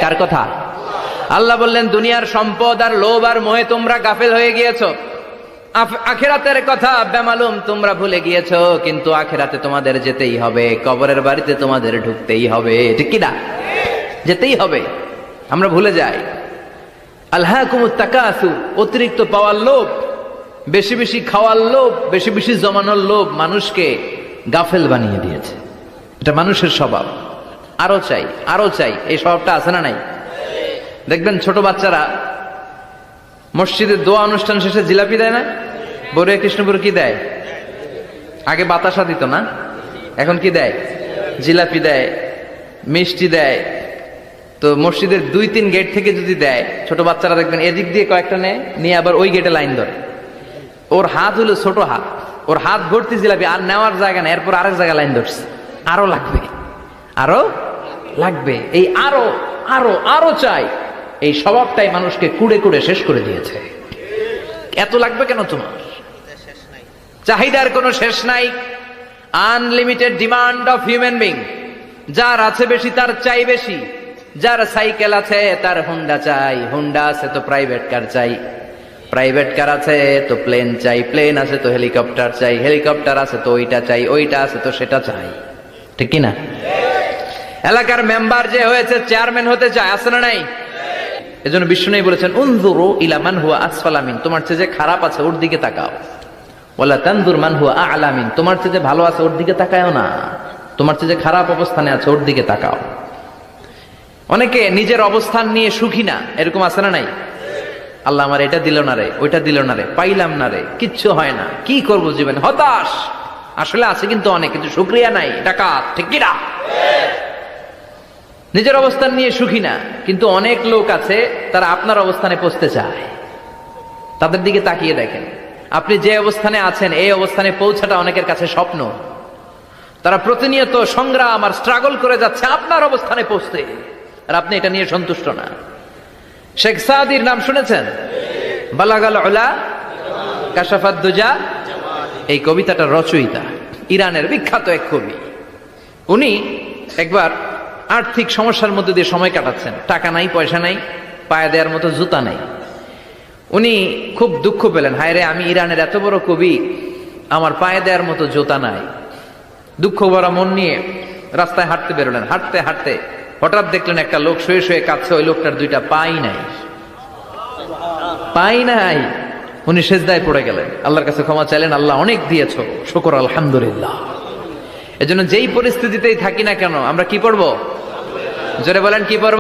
কার কথা? আল্লাহ বললেন দুনিয়ার সম্পদ আর লোভ আর মোহে তোমরা গাফেল হয়ে গিয়েছো, আখিরাতের কথা বেমালুম তোমরা ভুলে গিয়েছো। কিন্তু আখিরাতে তোমাদের যেতেই হবে, কবরের বাড়িতে তোমাদের ঢুকতেই হবে, ঠিক কি না? যেতেই হবে, আমরা ভুলে যাই। আলহাকুমুত তাকাসুর, অতিরিক্ত পাওয়ার লোভ, বেশি বেশি খাওয়ার লোভ, বেশি বেশি জমানোর লোভ মানুষকে গাফেল বানিয়ে দিয়েছে। এটা মানুষের স্বভাব, আরো চাই আরো চাই, এই স্বভাবটা আছে না নাই? দেখবেন ছোট বাচ্চারা মসজিদের দোয়া অনুষ্ঠান শেষে জিলাপি দেয় না? বড়ুয়া কৃষ্ণপুর কি দেয়? আগে বাতাসা দিত না, এখন কি দেয়? জিলাপি দেয়, মিষ্টি দেয়। তো মসজিদের 2-3 গেট থেকে যদি দেয়, ছোট বাচ্চারা দেখবেন এদিক দিয়ে কয়েকটা নেয়, নিয়ে আবার ওই গেটে লাইন ধরে। ওর হাত হলো ছোট হাত, ওর হাত ভর্তি জিলাপি, আর নেওয়ার জায়গা নেই, এরপর আরেক জায়গায় লাইন ধরছে, আরো লাগবে আরো লাগবে, এই আরো আরো আরো চাই, এই স্বভাবটাই মানুষকে কুড়ে কুড়ে শেষ করে দিয়েছে। এত লাগবে কেন তোমার? চাহিদার কোনো শেষ নাই। Unlimited demand of human being. যার আছে বেশি তার চাই বেশি, যার সাইকেল আছে তার হুন্ডা চাই, হুন্ডা আছে তো প্রাইভেট কার চাই, প্রাইভেট কার আছে তো প্লেন চাই, প্লেন আছে তো হেলিকপ্টার চাই, হেলিকপ্টার আছে তো ওইটা চাই, ওইটা আছে তো সেটা চাই, ঠিক কি না? এলাকার মেম্বার যে হয়েছে চেয়ারম্যান হতে চায়, আছে না নাই? এজন্য বিষ্ণু বলেছেন উনজুরু ইলা মান হুয়া আসফালা মিন, তোমার চেয়ে যে খারাপ আছে ওর দিকে তাকাও। ওয়ালা তানজুর মান হুয়া আ'লা মিন, তোমার চেয়ে যে ভালো আছে ওর দিকে তাকায়ও না, তোমার চেয়ে যে খারাপ অবস্থানে আছে ওর দিকে তাকাও। অনেকে নিজের অবস্থান নিয়ে সুখী না, এরকম আছে না নাই? আল্লাহ আমার এটা দিল না রে, ওইটা দিল না রে, পাইলাম না রে, কিচ্ছু হয় না, কি করবো জীবনে, হতাশ। আসলে আছে কিন্তু অনেক, কিন্তু শুকরিয়া নাই, ডাকাত, ঠিক কি না? নিজের অবস্থান নিয়ে সুখী না, কিন্তু অনেক লোক আছে তারা আপনার অবস্থানে পৌঁছতে চায়। তাদের দিকে তাকিয়ে দেখেন, আপনি যে অবস্থানে আছেন এই অবস্থানে পৌঁছাটা অনেকের কাছে স্বপ্ন। তারা প্রতিনিয়ত সংগ্রাম আর স্ট্রাগল করে যাচ্ছে আপনার অবস্থানে পৌঁছতে, আর আপনি এটা নিয়ে সন্তুষ্ট না। শেখ সাদির নাম শুনেছেন? বালাগাল উলা কাশাফাত দুজা, এই কবিতাটার রচয়িতা ইরানের বিখ্যাত এক কবি। উনি একবার আর্থিক সমস্যার মধ্যে দিয়ে সময় কাটাচ্ছেন, টাকা নাই, পয়সা নাই, পায়ে দেওয়ার মতো জুতা নাই। উনি খুব দুঃখ পেলেন, হায় রে আমি ইরানের এত বড় কবি, আমার পায়ে দেওয়ার মতো জুতা নাই। দুঃখ ভরা মন নিয়ে রাস্তায় হাঁটতে বেরোলেন। হাঁটতে হাঁটতে হঠাৎ দেখলেন একটা লোক শুয়ে শুয়ে কাঁদছে, ওই লোকটার 2টা পাই নাই, পাই নাই। উনি সেজদায় পড়ে গেলেন, আল্লাহর কাছে ক্ষমা চাইলেন, আল্লাহ অনেক দিয়েছ, শুকর আলহামদুলিল্লাহ। এজন্য যেই পরিস্থিতিতেই থাকি না কেন আমরা কি পড়বো? জোরে বলেন কি পড়বো?